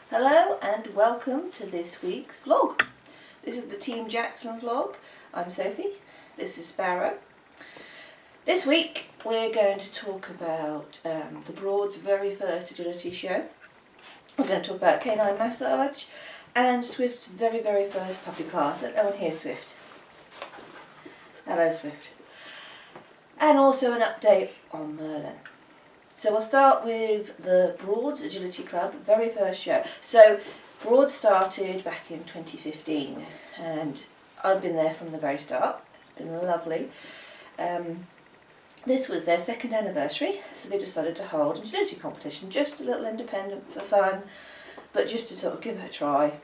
Hello and welcome to this week's vlog. This is the Team Jackson vlog. I'm Sophie, this is Sparrow. This week we're going to talk about the Broad's very first agility show. We're going to talk about Canine Massage and Swift's very first puppy class. Oh, and here's Swift. Hello Swift. And also an update on Merlin. So we'll start with the Broad's Agility Club, very first show. So Broad started back in 2015 and I've been there from the very start. It's been lovely. This was their second anniversary, so they decided to hold an agility competition, just a little independent for fun, but just to sort of give it a try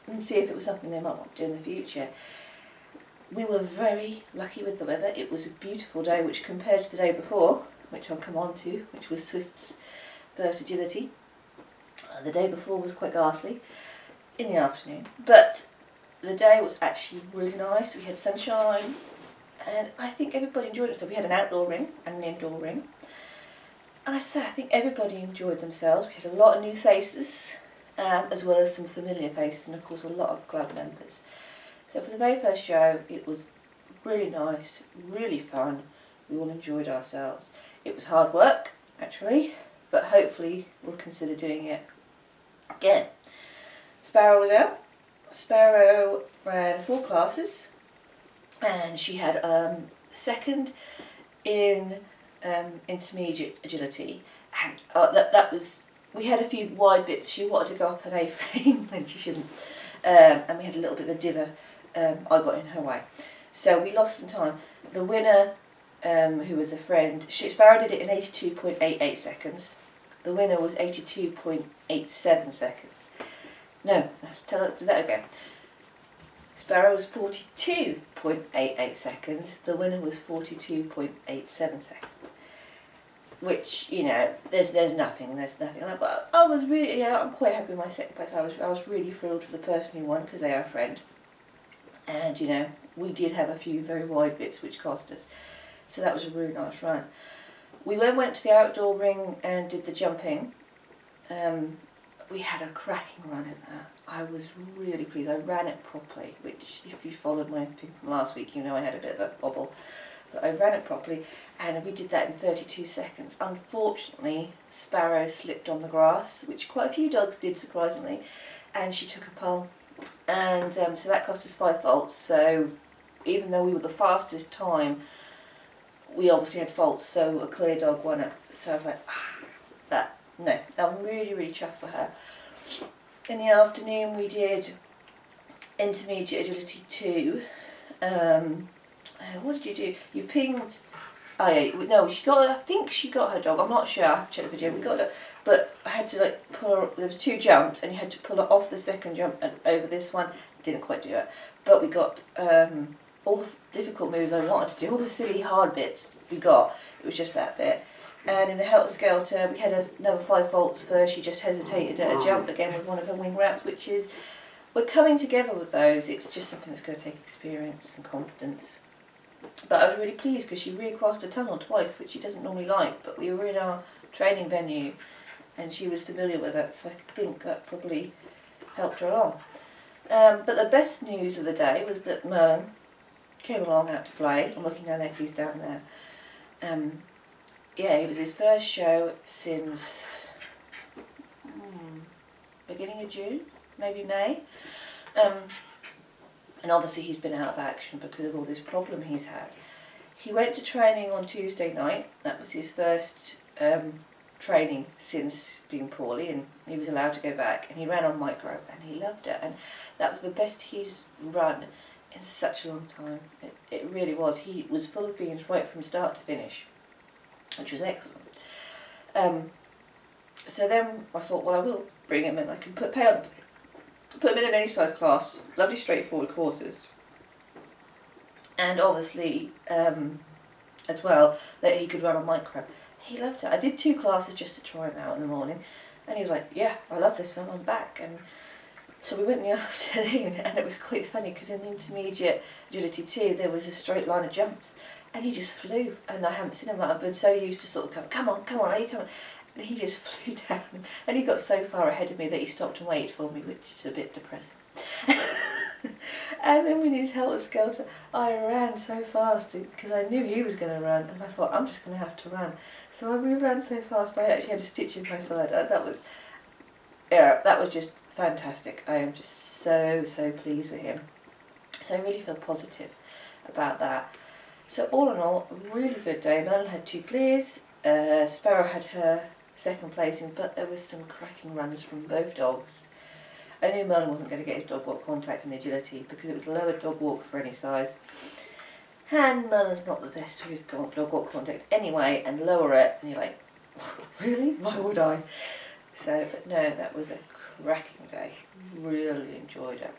and see if it was something they might want to do in the future. We were very lucky with the weather. It was a beautiful day, which compared to the day before, which I'll come on to, which was Swift's first agility. The day before was quite ghastly in the afternoon, but the day was actually really nice. We had sunshine and I think everybody enjoyed it. So we had an outdoor ring and an indoor ring. And I think everybody enjoyed themselves. We had a lot of new faces as well as some familiar faces and of course a lot of club members. So for the very first show it was really nice, really fun. We all enjoyed ourselves. It was hard work, actually, but hopefully we'll consider doing it again. Sparrow was out. Sparrow ran 4 classes, and she had second in intermediate agility, and that was. We had a few wide bits. She wanted to go up an A-frame when she shouldn't, and we had a little bit of a diver. I got in her way, so we lost some time. The winner, who was a friend, Sparrow did it in 82.88 seconds. The winner was 82.87 seconds. No, let's do that again. Sparrow was 42.88 seconds. The winner was 42.87 seconds. Which, you know, there's nothing. But I was really, I'm quite happy with my second place. I was really thrilled for the person who won because they are a friend. And, you know, we did have a few very wide bits which cost us. So that was a really nice run. We then went to the outdoor ring and did the jumping. We had a cracking run at that. I was really pleased. I ran it properly, which if you followed my thing from last week, you know I had a bit of a wobble. But I ran it properly and we did that in 32 seconds. Unfortunately, Sparrow slipped on the grass, which quite a few dogs did surprisingly, and she took a pole. And so that cost us 5 faults. So even though we were the fastest time, we obviously had faults, so a clear dog won it. So I was like, no, I'm really chuffed for her. In the afternoon we did intermediate agility 2. What did you do? You pinged. Oh yeah, no, I think she got her dog. I'm not sure. I have to check the video. We got her, but I had to pull her. There was 2 jumps, and you had to pull her off the second jump and over this one. Didn't quite do it, but we got all the difficult moves I wanted to do, all the silly hard bits we got. It was just that bit. And in the Helter Skelter, we had another 5 faults for she just hesitated at a jump again with one of her wing wraps, which is, we're coming together with those. It's just something that's going to take experience and confidence. But I was really pleased because she recrossed a tunnel twice, which she doesn't normally like, but we were in our training venue and she was familiar with it, so I think that probably helped her along. But the best news of the day was that Merlin came along out to play. I'm looking down there, he's down there. Yeah, it was his first show since beginning of June, maybe May. And obviously he's been out of action because of all this problem he's had. He went to training on Tuesday night. That was his first training since being poorly, and he was allowed to go back, and he ran on micro and he loved it, and that was the best he's run in such a long time. It really was. He was full of beans right from start to finish, which was excellent. So then I thought, well, I will bring him in. I can put him in any size class. Lovely straightforward courses, and obviously as well that he could run on micro. He loved it. I did 2 classes just to try him out in the morning, and he was like, yeah, I love this one, I'm back. And so we went in the afternoon, and it was quite funny because in the intermediate agility 2 there was a straight line of jumps, and he just flew, and I haven't seen him like that. I've been so used to sort of come on, are you coming? and he just flew down, and he got so far ahead of me that he stopped and waited for me, which is a bit depressing. And then with his helter-skelter, I ran so fast because I knew he was going to run, and I thought, I'm just going to have to run. So we ran so fast, I actually had a stitch in my side. That was just fantastic. I am just so pleased with him. So I really feel positive about that. So all in all, a really good day. Merlin had 2 clears. Sparrow had her second placing, but there was some cracking runs from both dogs. I knew Merlin wasn't going to get his dog walk contact in the agility because it was a lower dog walk for any size. And Merlin's not the best for his dog walk contact anyway, and lower it, and you're like, really? Why would I? So, but no, that was a cracking day. Really enjoyed it.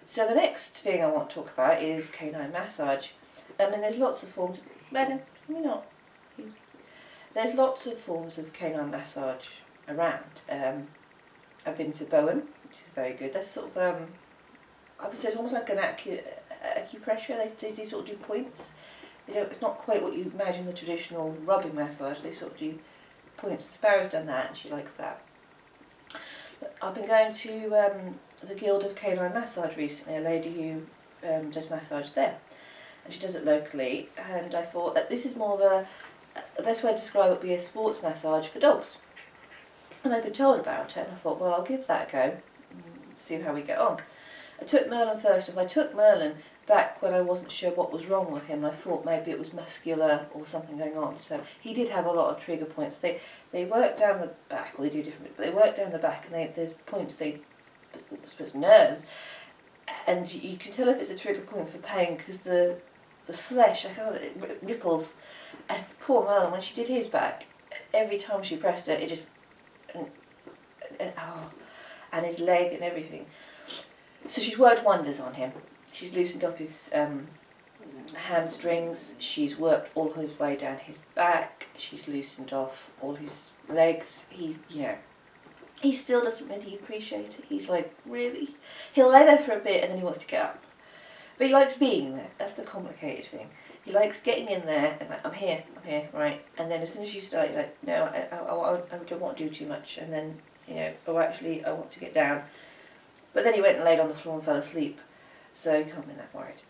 So the next thing I want to talk about is canine massage. I mean, there's lots of forms. Merlin, can we not? There's lots of forms of canine massage around. I've been to Bowen, which is very good. That's sort of, I would say it's almost like an acupressure. They sort of do points. It's not quite what you imagine the traditional rubbing massage. They sort of do points. Sparrow's done that and she likes that. But I've been going to the Guild of Canine Massage recently, a lady who does massage there. And she does it locally, and I thought that this is more of the best way to describe it would be a sports massage for dogs. And I'd been told about it, and I thought, well, I'll give that a go, and see how we get on. I took Merlin first. If I took Merlin back when I wasn't sure what was wrong with him, I thought maybe it was muscular or something going on. So he did have a lot of trigger points. They work down the back, or they do different, but they work down the back, and there's points, I suppose nerves, and you can tell if it's a trigger point for pain because the flesh, it ripples. And poor Merlin, when she did his back, every time she pressed it, it just, and his leg and everything. So she's worked wonders on him. She's loosened off his hamstrings, she's worked all his way down his back, she's loosened off all his legs. He still doesn't really appreciate it. He's like, really? He'll lay there for a bit and then he wants to get up. But he likes being there. That's the complicated thing. He likes getting in there and like, I'm here, right? And then as soon as you start, you're like, no, I don't want to do too much. And then, actually, I want to get down. But then he went and laid on the floor and fell asleep. So he can't be that worried.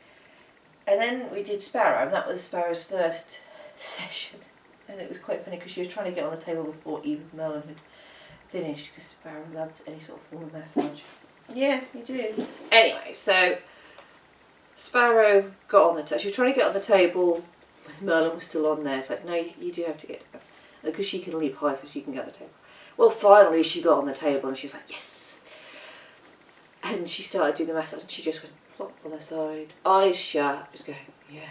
And then we did Sparrow, and that was Sparrow's first session. And it was quite funny because she was trying to get on the table before even Merlin had finished, because Sparrow loves any sort of form of massage. Yeah, you do. Anyway, so Sparrow got on the table. She was trying to get on the table when Merlin was still on there. It's like, no, you do have to get down. Because she can leap high, so she can get on the table. Well, finally she got on the table and she was like, yes. And she started doing the massage and she just went plop on her side, eyes shut, just going, yeah,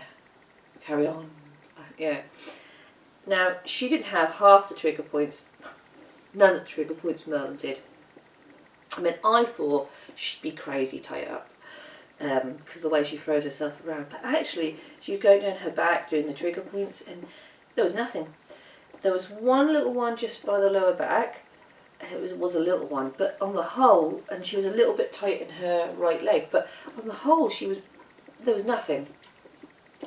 carry on, yeah. Now, she didn't have half the trigger points, none of the trigger points Merlin did. I mean, I thought she'd be crazy tight up because of the way she throws herself around. But actually, she's going down her back doing the trigger points and there was nothing. There was one little one just by the lower back, and it was a little one, but on the whole, and she was a little bit tight in her right leg, but on the whole there was nothing.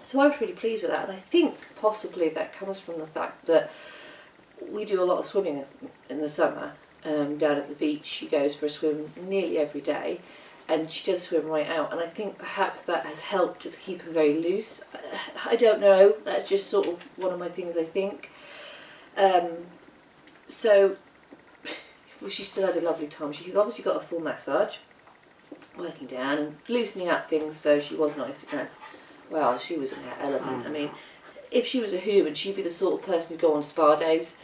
So I was really pleased with that, and I think possibly that comes from the fact that we do a lot of swimming in the summer. Down at the beach, she goes for a swim nearly every day, and she does swim right out, and I think perhaps that has helped to keep her very loose. I don't know, that's just sort of one of my things I think. So she still had a lovely time. She obviously got a full massage, working down and loosening up things, so she was nice again. Well, she was in her element. I mean, if she was a human, she'd be the sort of person who'd go on spa days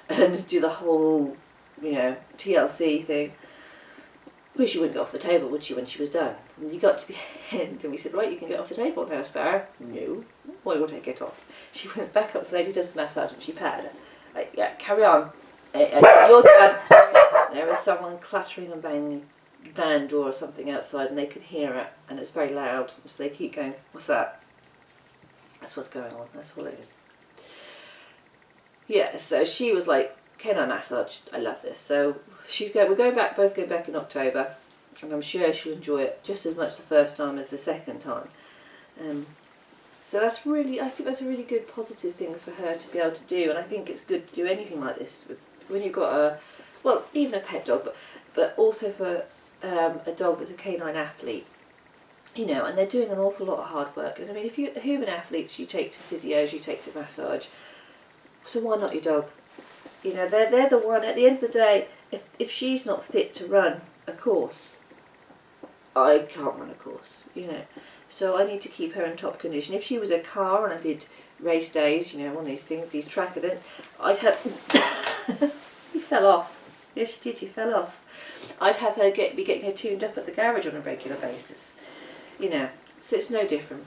and do the whole, TLC thing. Well, she wouldn't get off the table, would she, when she was done? And you got to the end and we said, right, you can get off the table now, Sparrow. No. Why would I get off? She went back up to the lady who does the massage and she patted her. Like, yeah, carry on. You're done. There is someone clattering and banging the van door or something outside and they can hear it and it's very loud, so they keep going, what's that? That's what's going on, that's all it is. Yeah, so she was like, canine massage, I love this. So we're both going back in October, and I'm sure she'll enjoy it just as much the first time as the second time. So So that's really, I think that's a really good positive thing for her to be able to do, and I think it's good to do anything like this when you've got a, well, even a pet dog, but also for a dog that's a canine athlete, you know, and they're doing an awful lot of hard work. And I mean, if you're human athletes, you take to physios, you take to massage, so why not your dog? You know, they're the one, at the end of the day, if she's not fit to run a course, I can't run a course, you know. So I need to keep her in top condition. If she was a car and I did race days, you know, one of these things, these track events, I'd have... You fell off. Yes, you did, you fell off. I'd have her be getting her tuned up at the garage on a regular basis, you know. So it's no different.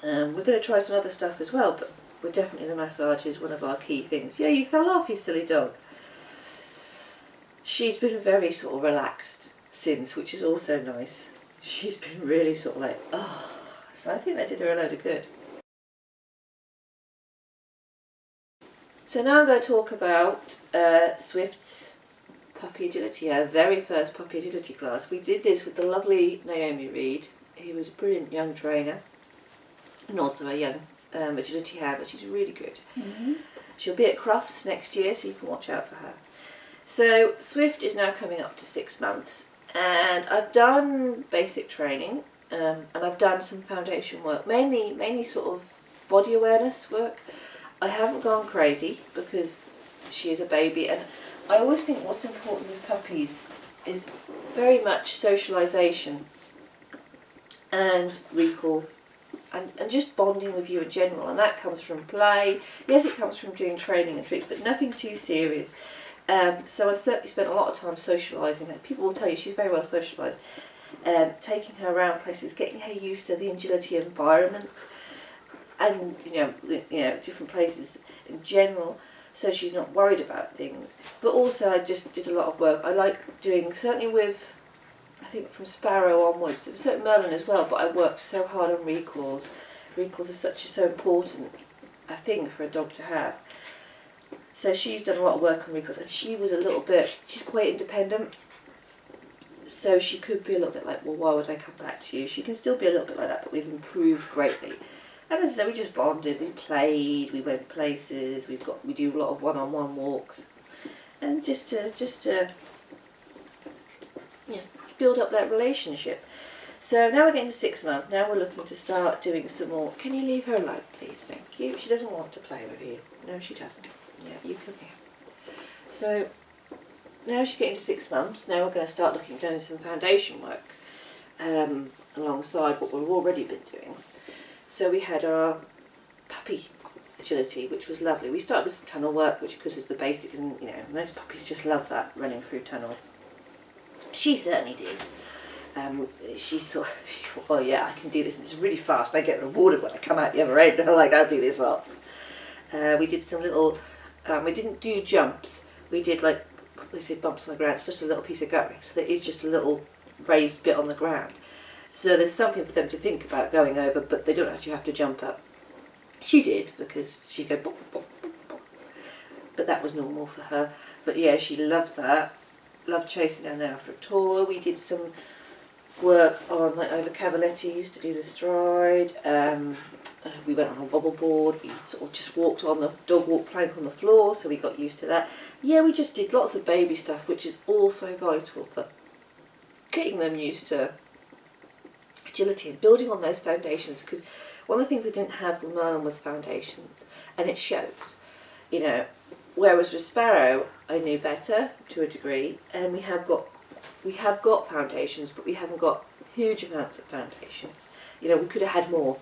We're going to try some other stuff as well, but we're definitely, the massage is one of our key things. Yeah, you fell off, you silly dog. She's been very sort of relaxed since, which is also nice. She's been really sort of like, oh, so I think that did her a load of good. So now I'm going to talk about Swift's puppy agility, our very first puppy agility class. We did this with the lovely Naomi Reed, who was a brilliant young trainer, and also a young agility handler. She's really good. Mm-hmm. She'll be at Crufts next year, so you can watch out for her. So Swift is now coming up to 6 months, and I've done basic training, and I've done some foundation work, mainly sort of body awareness work. I haven't gone crazy because she is a baby, and I always think what's important with puppies is very much socialisation and recall, and just bonding with you in general, and that comes from play. Yes, it comes from doing training and tricks, but nothing too serious. So I've certainly spent a lot of time socialising her. People will tell you she's very well socialised. Taking her around places, getting her used to the agility environment, and you know different places in general, so she's not worried about things. But also I just did a lot of work. I like doing, certainly with, I think from Sparrow onwards, certainly Merlin as well, but I worked so hard on recalls. Recalls are so important a thing for a dog to have. So she's done a lot of work on recalls, and she was a little bit, she's quite independent, so she could be a little bit like, well, why would I come back to you? She can still be a little bit like that, but we've improved greatly. And as I said, we just bonded, we played, we went places, we do a lot of one-on-one walks, and just to yeah, build up that relationship. So now we're getting to 6 months. Now we're looking to start doing some more. Can you leave her alone, please? Thank you. She doesn't want to play with you. No, she doesn't. Yeah, you come here. So now she's getting to 6 months. Now we're going to start looking at doing some foundation work alongside what we've already been doing. So we had our puppy agility, which was lovely. We started with some tunnel work, which of course is the basic, and you know, most puppies just love that, running through tunnels. She certainly did. She thought, oh yeah, I can do this, and it's really fast. I get rewarded when I come out the other end. I'm like, I'll do this once. We did some little, we didn't do jumps. We did like, they say bumps on the ground. It's just a little piece of going. So there is just a little raised bit on the ground. So there's something for them to think about going over, but they don't actually have to jump up. She did, because she'd go bop, bop, bop, bop. But that was normal for her. But yeah, she loved that. Loved chasing down there after a tour. We did some work on like over cavalettis to do the stride. We went on a wobble board. We sort of just walked on the dog walk plank on the floor, so we got used to that. Yeah, we just did lots of baby stuff, which is also vital for getting them used to agility and building on those foundations, because one of the things I didn't have with Merlin was foundations, and it shows, you know, whereas with Sparrow I knew better to a degree, and we have got foundations, but we haven't got huge amounts of foundations. You know, we could have had more,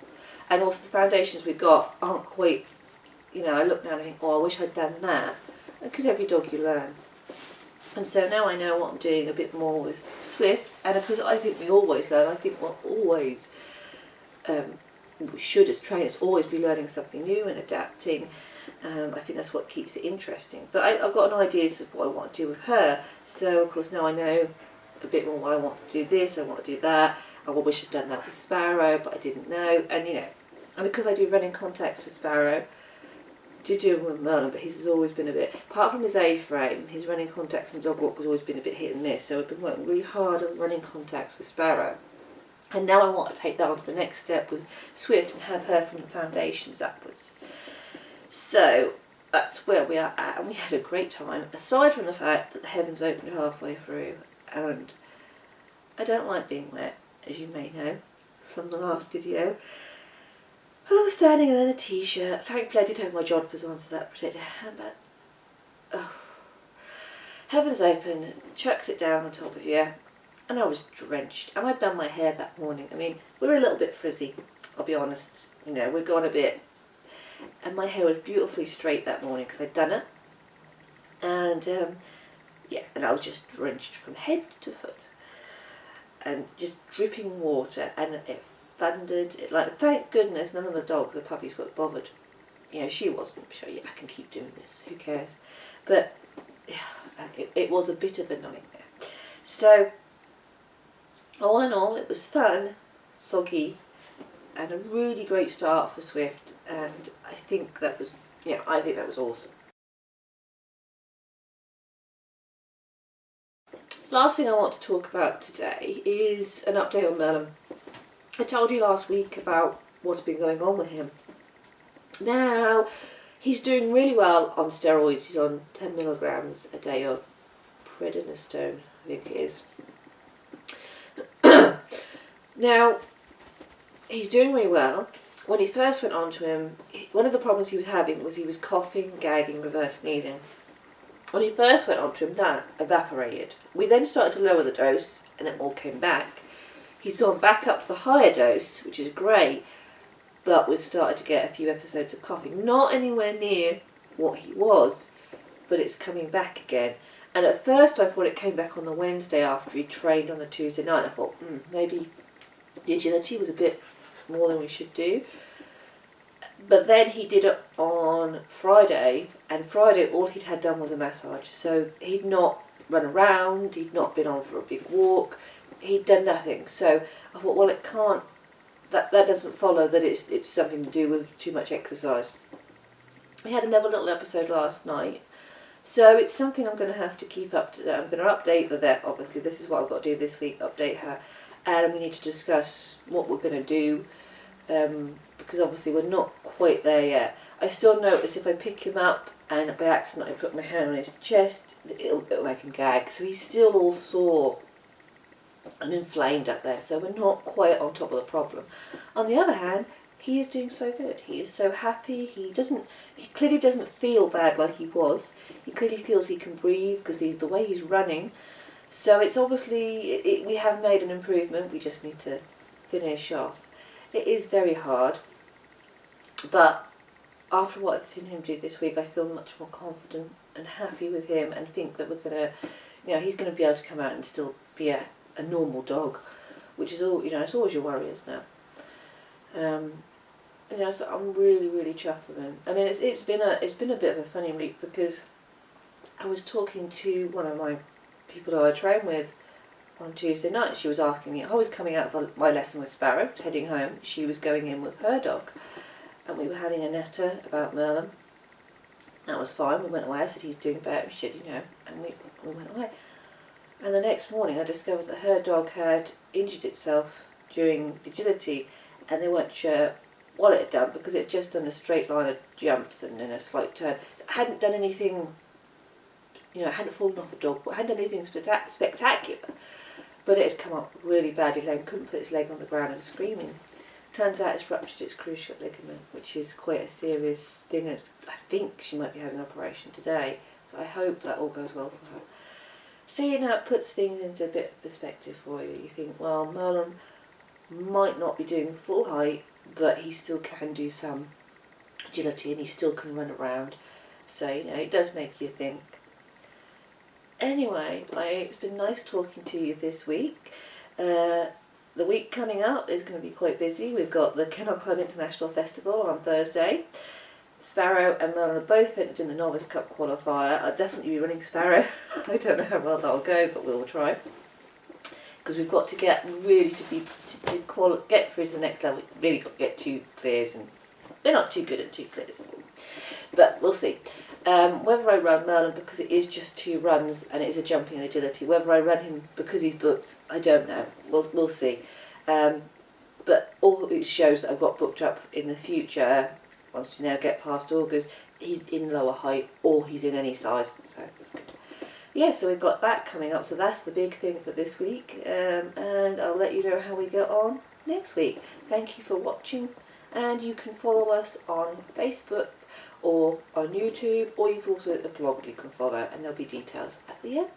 and also the foundations we've got aren't quite, you know, I look now and I think, oh, I wish I'd done that, because every dog you learn. And so now I know what I'm doing a bit more with Swift, and because I think we always learn, I think we'll always, we should as trainers always be learning something new and adapting. I think that's what keeps it interesting. But I've got an idea of what I want to do with her, so of course now I know a bit more. I want to do this, I want to do that. I wish I'd done that with Sparrow, but I didn't know. And you know, and because I do running contacts with Sparrow, do him with Merlin, but his has always been a bit, apart from his A-frame, his running contacts and dog walk has always been a bit hit and miss, so I've been working really hard on running contacts with Sparrow. And now I want to take that on to the next step with Swift and have her from the foundations upwards. So that's where we are at, and we had a great time, aside from the fact that the heavens opened halfway through, and I don't like being wet, as you may know from the last video. And I was standing in a t-shirt. Thankfully I did have my jodhpurs on, so that protected her, but heavens open, chucks it down on top of you, and I was drenched. And I'd done my hair that morning. I mean, we were a little bit frizzy, I'll be honest. You know, we'd gone a bit, and my hair was beautifully straight that morning because I'd done it. And yeah, and I was just drenched from head to foot, and just dripping water, and it thundered. Like, thank goodness none of the dogs, the puppies, were bothered. You know, she wasn't. Sure, yeah, I can keep doing this. Who cares? But yeah, it was a bit of a nightmare. So all in all, it was fun, soggy, and a really great start for Swift. And I think that was, yeah, I think that was awesome. Last thing I want to talk about today is an update on Merlin. I told you last week about what's been going on with him. Now, he's doing really well on steroids. He's on 10 milligrams a day of prednisone, I think it is. Now, he's doing really well. When he first went on to him, one of the problems he was having was he was coughing, gagging, reverse sneezing. When he first went on to him, that evaporated. We then started to lower the dose, and it all came back. He's gone back up to the higher dose, which is great, but we've started to get a few episodes of coughing. Not anywhere near what he was, but it's coming back again. And at first I thought it came back on the Wednesday after he trained on the Tuesday night. I thought, maybe the agility was a bit more than we should do. But then he did it on Friday, and Friday all he'd had done was a massage. So he'd not run around, he'd not been on for a big walk, he'd done nothing. So I thought, well, it can't, that doesn't follow that it's something to do with too much exercise. We had another little episode last night, so it's something I'm going to have to keep up to. I'm going to update the vet, obviously. This is what I've got to do this week, update her, and we need to discuss what we're going to do, because obviously we're not quite there yet. I still notice if I pick him up and by accident I put my hand on his chest, it'll make him gag. So he's still all sore and inflamed up there, so we're not quite on top of the problem. On the other hand, he is doing so good. He is so happy. He clearly doesn't feel bad like he was. He clearly feels he can breathe because the way he's running. So it's obviously, we have made an improvement. We just need to finish off. It is very hard, but after what I've seen him do this week, I feel much more confident and happy with him, and think that we're gonna, he's gonna be able to come out and still be a normal dog, which is all, it's always your worry, isn't it? So I'm really, really chuffed with him. I mean, it's been a bit of a funny week because I was talking to one of my people who I train with on Tuesday night. She was asking me, I was coming out of my lesson with Sparrow, heading home. She was going in with her dog, and we were having a natter about Merlin. That was fine. We went away. I said, he's doing better. She said, and we went away. And the next morning I discovered that her dog had injured itself during agility, and they weren't sure what it had done because it had just done a straight line of jumps and then a slight turn. It hadn't done anything, it hadn't fallen off a dog, but it hadn't done anything spectacular. But it had come up really badly lame, couldn't put its leg on the ground and was screaming. Turns out it's ruptured its cruciate ligament, which is quite a serious thing. I think she might be having an operation today, so I hope that all goes well for her. Seeing how it puts things into a bit of perspective for you. You think, well, Merlin might not be doing full height, but he still can do some agility and he still can run around. So, it does make you think. Anyway, it's been nice talking to you this week. The week coming up is going to be quite busy. We've got the Kennel Club International Festival on Thursday. Sparrow and Merlin are both entered in the Novice Cup qualifier. I'll definitely be running Sparrow. I don't know how well that'll go, but we'll try. Because we've got to get really get through to the next level. We've really got to get 2 clears, and they're not too good at 2 clears. But we'll see. Whether I run Merlin because it is just 2 runs and it is a jumping and agility, whether I run him because he's booked, I don't know. We'll see. But all these shows that I've got booked up in the future, once we now get past August, he's in lower height or he's in any size. So yeah, so we've got that coming up. So that's the big thing for this week, and I'll let you know how we get on next week. Thank you for watching, and you can follow us on Facebook or on YouTube, or you've also got the blog you can follow, and there'll be details at the end.